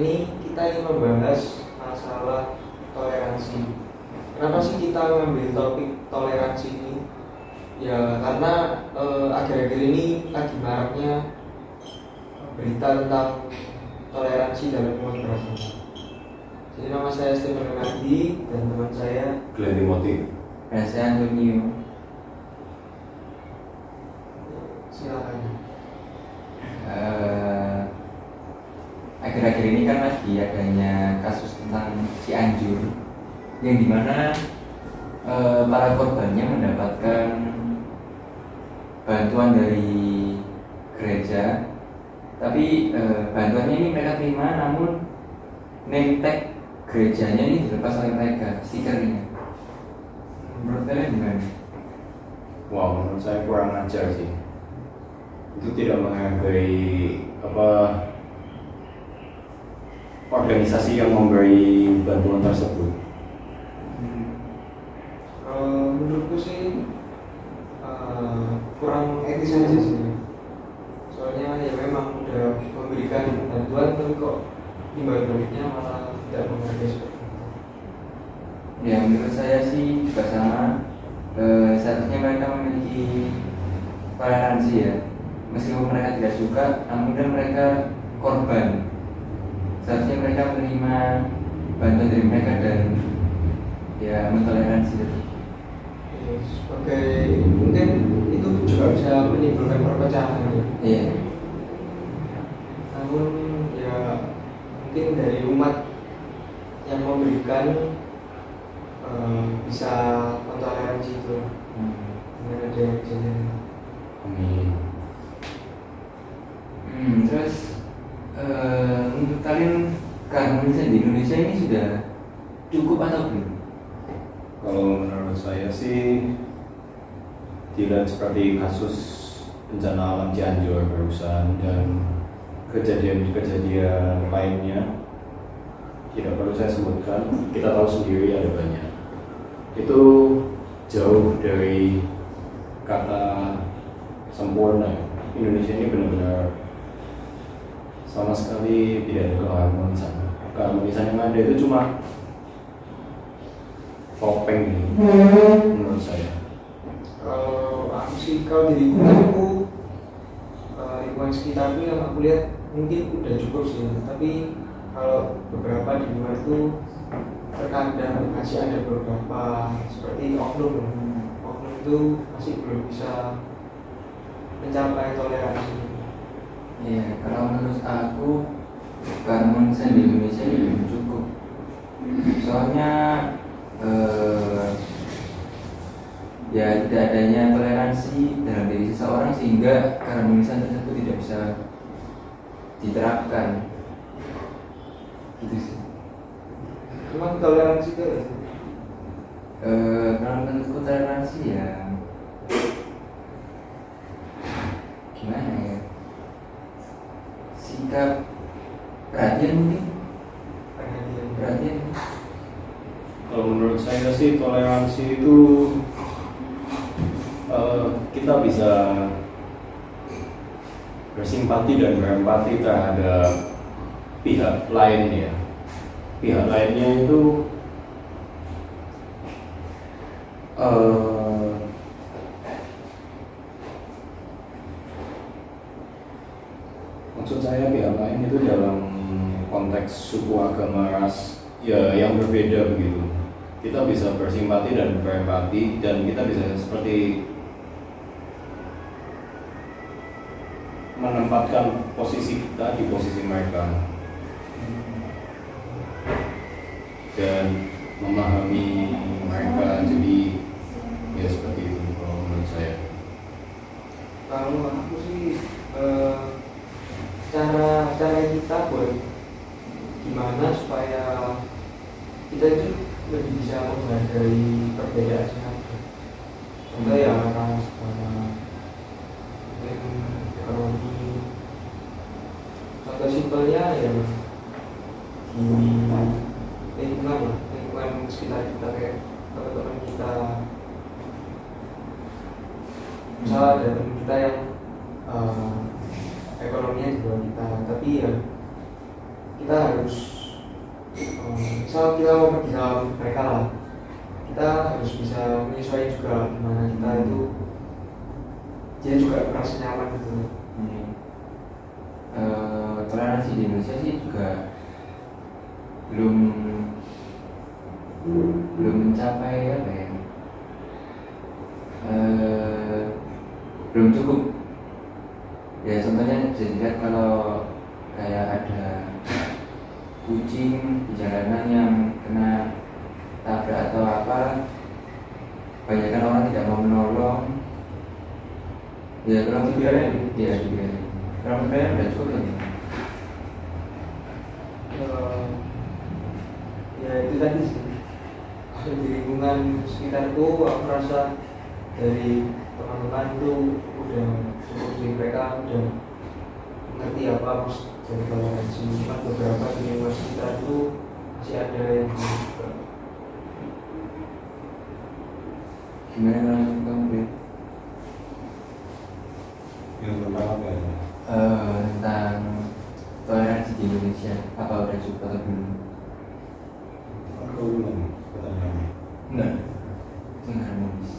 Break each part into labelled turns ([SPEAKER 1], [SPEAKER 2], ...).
[SPEAKER 1] ini kita ingin membahas masalah toleransi. Kenapa sih kita mengambil topik toleransi ini? Ya karena akhir-akhir ini lagi maraknya berita tentang toleransi dalam umat beragama. Jadi nama saya Stephen Renaldi dan teman saya
[SPEAKER 2] Glenn Timothy.
[SPEAKER 3] Dan saya Antonio.
[SPEAKER 1] Silakan.
[SPEAKER 3] Akhir-akhir ini kan lagi adanya kasus tentang Cianjur, yang dimana para korbannya mendapatkan bantuan dari gereja, tapi bantuannya ini mereka terima, namun name tag gerejanya ini dilepas oleh mereka, stikernya. Menurut kalian gimana?
[SPEAKER 2] Wah, menurut saya kurang ajar sih. Itu tidak menghargai organisasi yang memberi bantuan tersebut.
[SPEAKER 1] Menurutku sih kurang etis aja sih. Soalnya ya memang udah memberikan bantuan tapi kok imbal baliknya malah tidak menghargai seperti itu.
[SPEAKER 3] Ya menurut saya sih juga sama. Seharusnya mereka memiliki toleransi ya, meskipun mereka tidak suka, namun kan mereka korban. Seharusnya mereka menerima bantuan dari mereka dan ya mentoleransi itu.
[SPEAKER 1] Sebagai mungkin itu juga bisa menimbulkan perpecahan ya.
[SPEAKER 3] Iya.
[SPEAKER 1] Namun ya mungkin dari umat yang memberikan bisa mentoleransi itu dengan ada kejadian.
[SPEAKER 2] Amin.
[SPEAKER 3] Terus untuk kalian keharmonisan di Indonesia ini sudah cukup atau belum?
[SPEAKER 2] Kalau menurut saya sih tidak seperti kasus bencana alam Cianjur barusan dan kejadian-kejadian lainnya, tidak perlu saya sebutkan, kita tahu sendiri ada banyak. Itu jauh dari kata sempurna. Indonesia ini benar-benar sama sekali tidak ada keharmonisan. Keharmonisan yang ada itu cuma topeng ini, menurut saya.
[SPEAKER 1] Kalau aku sih, kalau diriku aku lingkungan sekitarku yang aku lihat mungkin udah cukup sih, tapi kalau beberapa di luar itu terkadang masih ada beberapa seperti oknum itu masih belum bisa mencapai toleransi.
[SPEAKER 3] Iya, kalau menurut aku keharmonisan di Indonesia ini belum cukup. Soalnya ya tidak adanya toleransi dalam diri seseorang sehingga keharmonisan tersebut tidak bisa diterapkan. Gitu sih.
[SPEAKER 1] Memang toleransi itu
[SPEAKER 3] Kalau menurutku toleransi ya gimana ya, sikap perhatian mungkin.
[SPEAKER 2] Kalau menurut saya sih toleransi itu kita bisa bersimpati dan berempati terhadap pihak lainnya. Pihak lainnya itu maksud saya pihak lain itu dalam konteks suku, agama, ras ya yang berbeda begitu. Kita bisa bersimpati dan berempati dan kita bisa seperti menempatkan posisi kita di posisi mereka dan memahami mereka, jadi ya seperti itu kalau menurut saya.
[SPEAKER 1] Kalau aku sih cara kita buat gimana supaya kita itu lebih bisa menghargai perbedaan yang ada. Contoh ya ras, ekonomi. Contoh simpelnya ya di lingkungan sekitar kita, kayak teman-teman kita. Misalnya ada teman kita yang ekonominya di bawah kita, tapi ya kita kita harus misal kita mau pergi sama mereka lah, kita harus bisa menyesuaikan juga gimana kita itu dia juga merasa nyaman gitu.
[SPEAKER 3] Toleransi di Indonesia sih juga belum mencapai apa ya, belum cukup ya. Contohnya bisa dilihat kalau kayak ada kucing di jalanan yang kena tabrak atau apa, banyak kan orang tidak mau menolong ya. Kalau dibiarin ya dibiarin, kalau dibiarin udah cukup kan.
[SPEAKER 1] Ya itu tadi sih, kalau di lingkungan sekitarku aku merasa dari teman-teman itu udah cukup sih, mereka udah ngerti apa harus jadi toleransi. Cuma beberapa di lingkungan sekitar itu masih ada yang juga.
[SPEAKER 3] Gimana kalau kamu Beb?
[SPEAKER 2] Yang pertama apa ya?
[SPEAKER 3] Tentang toleransi di Indonesia, apa udah cukup atau belum?
[SPEAKER 2] Aku belum pertanyaannya.
[SPEAKER 3] Enggak harmonis.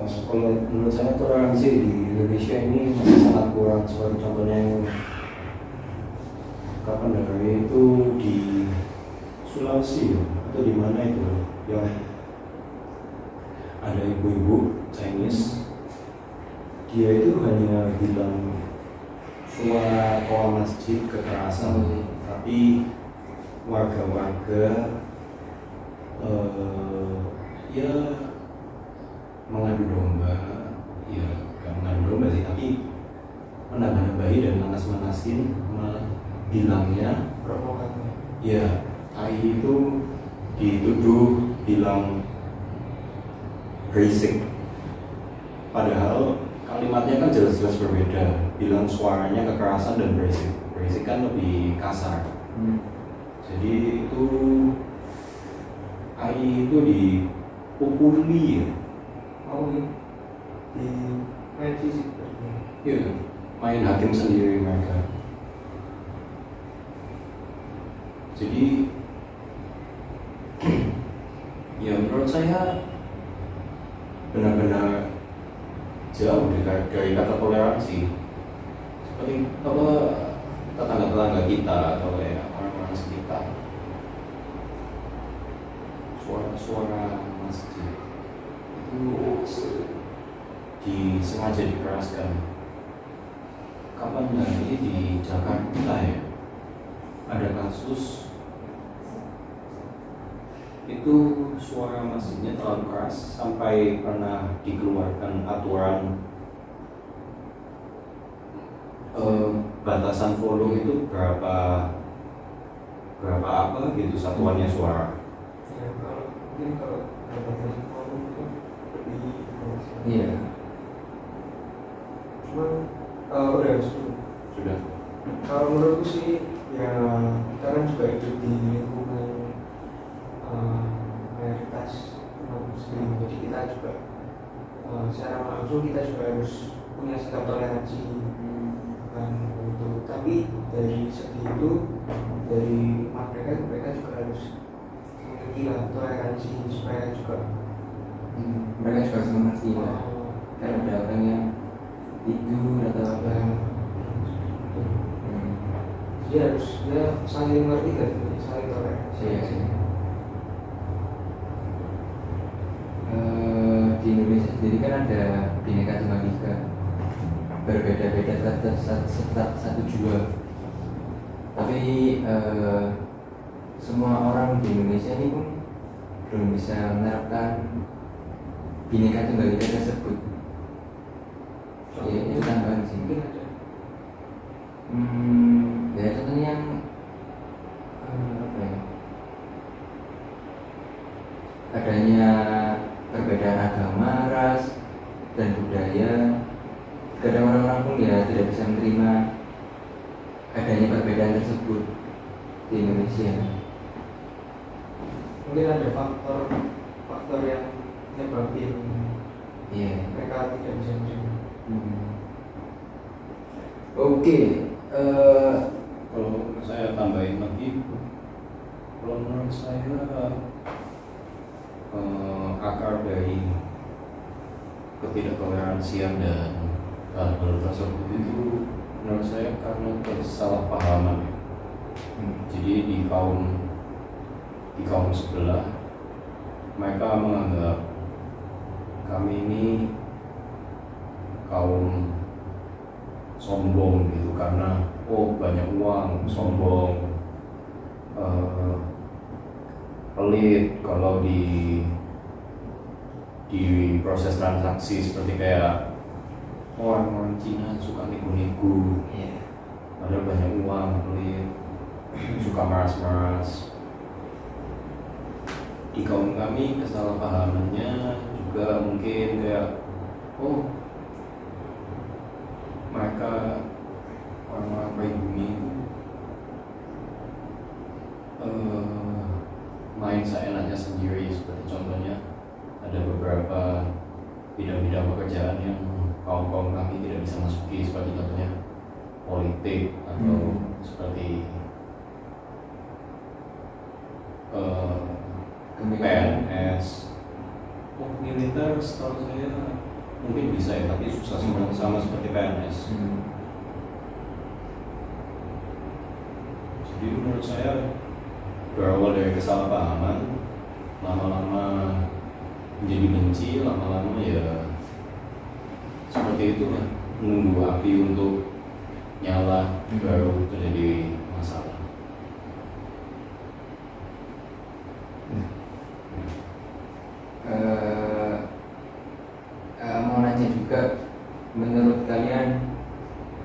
[SPEAKER 2] Kalau menurut saya toleransi di Indonesia ini masih sangat kurang. Seperti contohnya yang kapan dari itu di Sulawesi ya? Atau di mana itu yang ada ibu-ibu Chinese, dia itu hanya bilang suara toa masjid kekerasan, tapi warga-warga ya mengadu domba, ya gak mengadu domba sih, tapi menambah-nambahi dan manas-manasin, bilangnya
[SPEAKER 1] Provokator.
[SPEAKER 2] ya AI itu dituduh bilang berisik, padahal kalimatnya kan jelas-jelas berbeda, bilang suaranya kekerasan dan berisik. Berisik kan lebih kasar. Jadi itu AI itu dipukuli ya.
[SPEAKER 1] Oh iya, di main fisik berarti.
[SPEAKER 2] Iya, main hakim sendiri mereka. Jadi ya menurut saya benar-benar jauh dari kata toleransi. Seperti apa tetangga-tetangga kita atau kayak orang-orang sekitar, suara-suara masjid itu disengaja dikeraskan. Kapan lagi di Jakarta ya ada kasus itu suara masjidnya terlalu keras sampai pernah dikeluarkan aturan batasan volume itu berapa apa gitu satuannya suara.
[SPEAKER 1] Ya mungkin kalau dapat info itu lebih
[SPEAKER 3] Iya.
[SPEAKER 1] cuman udah
[SPEAKER 2] Sudah.
[SPEAKER 1] kalau menurutku sih ya kita kan juga hidup di lingkungan mayoritas umat muslim, jadi kita juga secara langsung kita juga harus punya sikap toleransi kan itu. Tapi dari segi itu dari umat mereka juga harus memiliki lah toleransi supaya juga
[SPEAKER 3] Mereka juga harus mengerti lah. Kalau ada orang yang tidur atau apa,
[SPEAKER 1] dia harus saling mengerti kan, saling toleransi.
[SPEAKER 3] iya sih. Di Indonesia sendiri kan ada Bhinneka Tunggal Ika, berbeda-beda tetap satu jua. Tapi semua orang di Indonesia ini pun belum bisa menerapkan Bhinneka Tunggal Ika tersebut. Ya, itu tambahan sih.
[SPEAKER 1] Mungkin ada.
[SPEAKER 3] Ya contohnya yang apa ya? Adanya perbedaan agama, ras, dan budaya. Kadang orang-orang pun ya tidak bisa menerima adanya perbedaan tersebut di Indonesia.
[SPEAKER 1] Mungkin ada faktor yang menyebabkan mereka tidak bisa menerima.
[SPEAKER 3] Oke,
[SPEAKER 2] Kalau saya tambahin lagi, kalau menurut saya akar dari ketidaktoleransian dan hal-hal tersebut itu menurut saya karena kesalahpahaman ya. Jadi di kaum sebelah mereka menganggap kami ini kaum sombong gitu karena banyak uang, sombong, pelit kalau di proses transaksi, seperti kayak orang Cina suka nipu-nipu, padahal banyak uang, pelit, suka meras-meras. Di kaum kami kesalahpahamannya juga mungkin kayak mereka orang-orang pribumi main seenaknya sendiri. Seperti contohnya ada beberapa bidang-bidang pekerjaan yang kaum kami tidak bisa masuki, seperti contohnya politik atau seperti PNS, militer. Setahu saya mungkin bisa ya, tapi susah sama seperti PNS. Jadi menurut saya berawal dari kesalahpahaman, lama-lama menjadi benci, lama-lama ya seperti itulah, menunggu api untuk nyala baru terjadi masalah.
[SPEAKER 3] Mau nanya juga, menurut kalian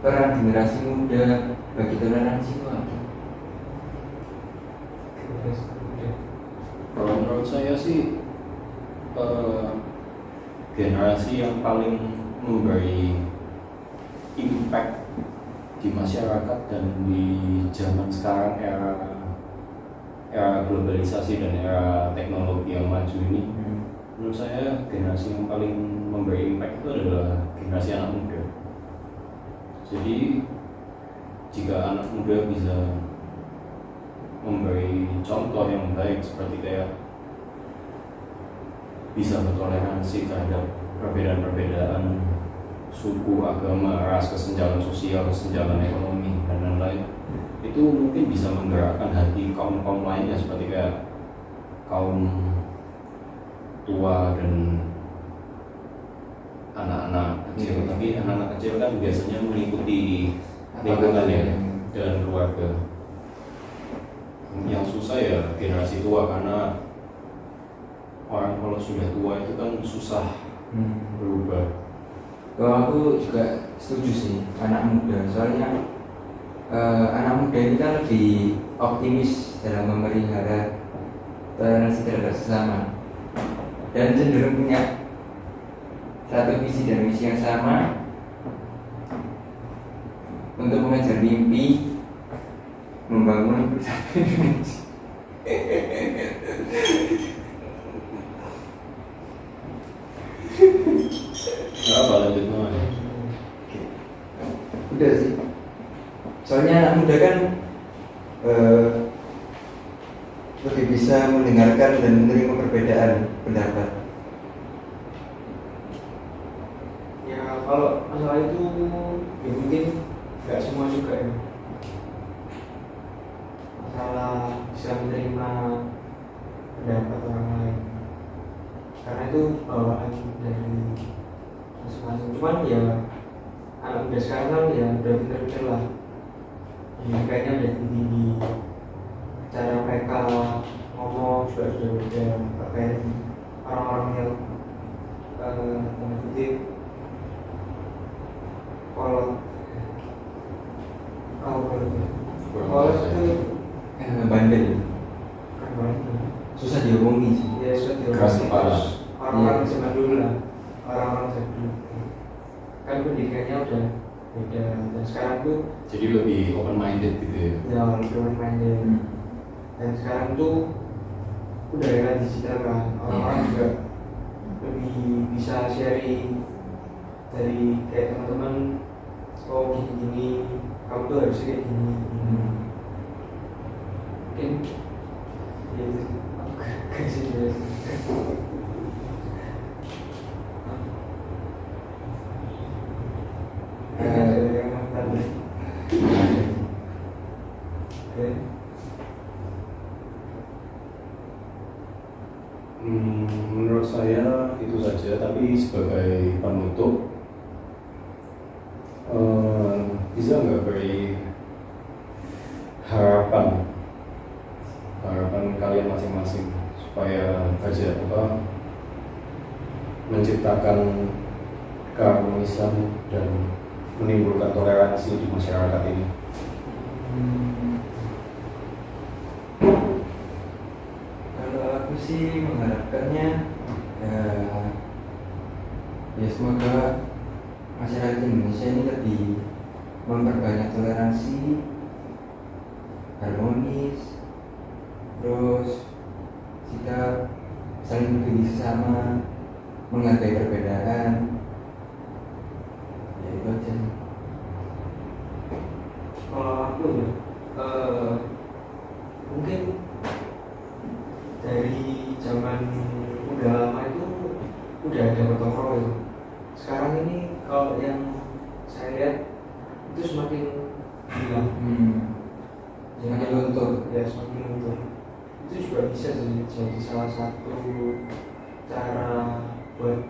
[SPEAKER 3] peran generasi muda bagi toleransi itu apa?
[SPEAKER 2] Kalau menurut saya sih generasi yang paling memberi impact di masyarakat dan di zaman sekarang, era globalisasi dan era teknologi yang maju ini, menurut saya generasi yang paling memberi impact itu adalah generasi anak muda. Jadi jika anak muda bisa memberi contoh yang baik, seperti kayak bisa bertoleransi terhadap perbedaan-perbedaan suku, agama, ras, kesenjangan sosial, kesenjangan ekonomi, dan lain-lain, itu mungkin bisa menggerakkan hati kaum-kaum lainnya, seperti kayak kaum tua dan anak-anak kecil. Tapi anak-anak kecil kan biasanya mengikuti lingkungannya dan keluarga. Yang susah ya generasi tua, karena orang kalau sudah tua itu kan susah berubah.
[SPEAKER 3] Kalau aku juga setuju sih anak muda, soalnya anak muda ini kan lebih optimis dalam memelihara toleransi terhadap sesama dan cenderung punya satu visi dan misi yang sama untuk mengejar mimpi membangun persatuan Indonesia.
[SPEAKER 2] Apa lanjut namanya?
[SPEAKER 3] Udah sih. Soalnya anak muda kan lebih bisa mendengarkan dan menerima perbedaan pendapat.
[SPEAKER 1] Ya kalau masalah itu ya mungkin nggak semua juga ya. Masalah bisa menerima pendapat orang lain, karena itu bawaan dari masing-masing. Cuman ya anak muda sekarang kan ya udah pinter-pinter lah, ya kayaknya udah tinggi, cara mereka ngomong juga sudah beda, kayak orang-orang yang tanda kutip kalau itu
[SPEAKER 3] Bandel,
[SPEAKER 1] kan banget.
[SPEAKER 3] susah dihubungi sih.
[SPEAKER 1] Ya sudah
[SPEAKER 2] Keras kepala.
[SPEAKER 1] orang-orang zaman dulu lah, orang-orang zaman dulu kan pendidikannya udah beda, dan sekarang tuh
[SPEAKER 2] Jadi lebih open minded gitu ya.
[SPEAKER 1] ya lebih minded. Dan sekarang tuh udah era digital kan, orang-orang juga lebih bisa sharing dari kayak teman-teman, oh gini-gini, kamu tuh harus kayak gini. mungkin ya itu aku kasih dia yang mantan
[SPEAKER 2] Menurut saya itu saja, tapi sebagai penutup bisa nggak beri harapan kalian masing-masing supaya aja menciptakan keharmonisan dan menimbulkan toleransi di masyarakat ini.
[SPEAKER 3] Kalau aku sih mengharapkannya ya semoga masyarakat Indonesia ini lebih memperbanyak toleransi, harmonis, terus sikap saling menghargai sesama, menghargai perbedaan. Ya itu aja.
[SPEAKER 1] Kalau aku ya mungkin dari zaman udah lama itu udah ada gotong royong. Sekarang ini kalau yang saya lihat itu semakin hilang.
[SPEAKER 3] Semakin luntur.
[SPEAKER 1] Ya semakin luntur. Itu juga bisa jadi salah satu cara buat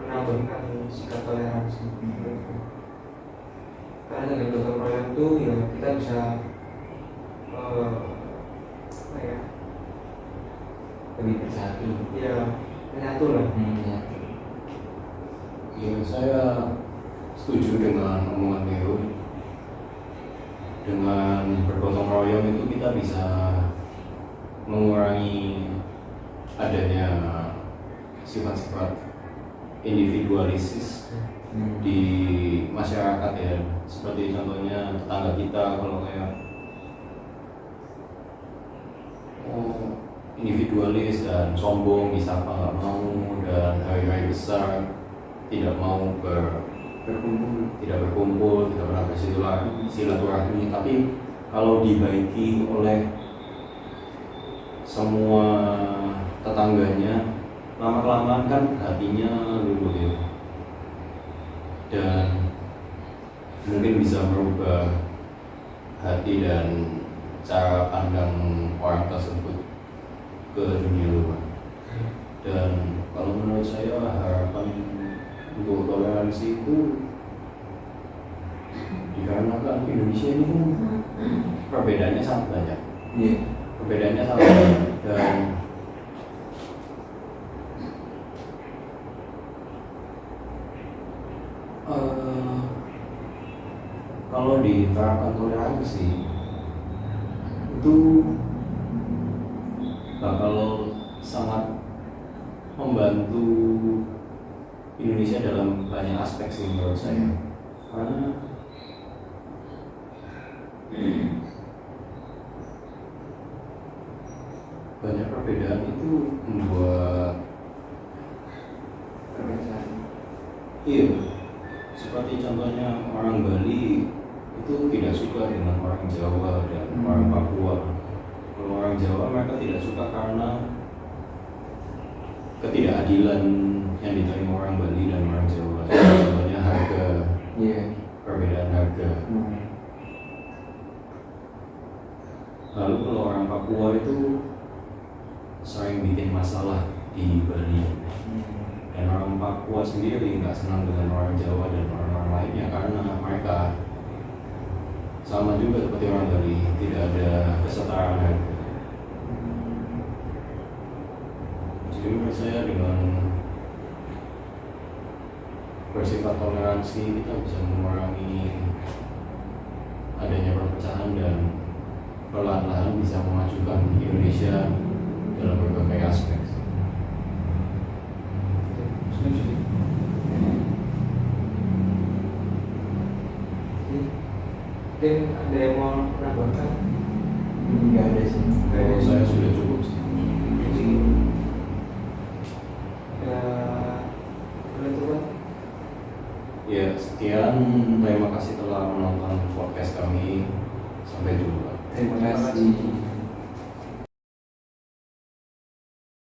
[SPEAKER 1] menambahkan sikap toleransi. Karena dengan gotong royong itu ya kita bisa apa ya,
[SPEAKER 3] Lebih bersatu.
[SPEAKER 1] ya menyatu lah.
[SPEAKER 2] Ya, saya setuju dengan omongan Leo. Dengan bergotong royong itu kita bisa mengurangi adanya sifat-sifat individualisis di masyarakat ya. Seperti contohnya tetangga kita kalau kayak individualis dan sombong, disapa nggak mau, dan hari-hari besar tidak mau tidak berkumpul, tidak pernah bersilaturahmi. Tapi kalau dibaiki oleh semua tetangganya, lama-kelamaan kan hatinya luluh ya, dan mungkin bisa merubah hati dan cara pandang orang tersebut ke dunia luar. Dan kalau menurut saya harapan untuk toleransi itu dikarenakan Indonesia ini kan perbedaannya sangat banyak. Perbedaannya sangat banyak, dan kalau diterapkan toleransi itu bakal sangat membantu Indonesia dalam banyak aspek sih menurut saya. Karena banyak perbedaan itu membuat iya, seperti contohnya orang Bali itu tidak suka dengan orang Jawa dan orang Papua. Kalau orang Jawa mereka tidak suka karena ketidakadilan yang diterima orang Bali dan orang Jawa. Contohnya harga, perbedaan harga. Lalu kalau orang Papua itu sering bikin masalah di Bali, dan orang Papua sendiri nggak senang dengan orang Jawa dan orang-orang lainnya karena mereka sama juga seperti orang Bali, tidak ada kesetaraan harga. Jadi menurut saya dengan bersifat toleransi kita bisa mengurangi adanya perpecahan dan perlahan-lahan bisa memajukan Indonesia dalam berbagai aspek.
[SPEAKER 1] Mungkin ada yang mau menambahkan?
[SPEAKER 3] Enggak ada sih.
[SPEAKER 2] Kalau saya sudah cukup sih.
[SPEAKER 1] Penutupan?
[SPEAKER 2] Ya, sekian. Terima kasih telah menonton podcast kami. Sampai jumpa.
[SPEAKER 3] Terima kasih.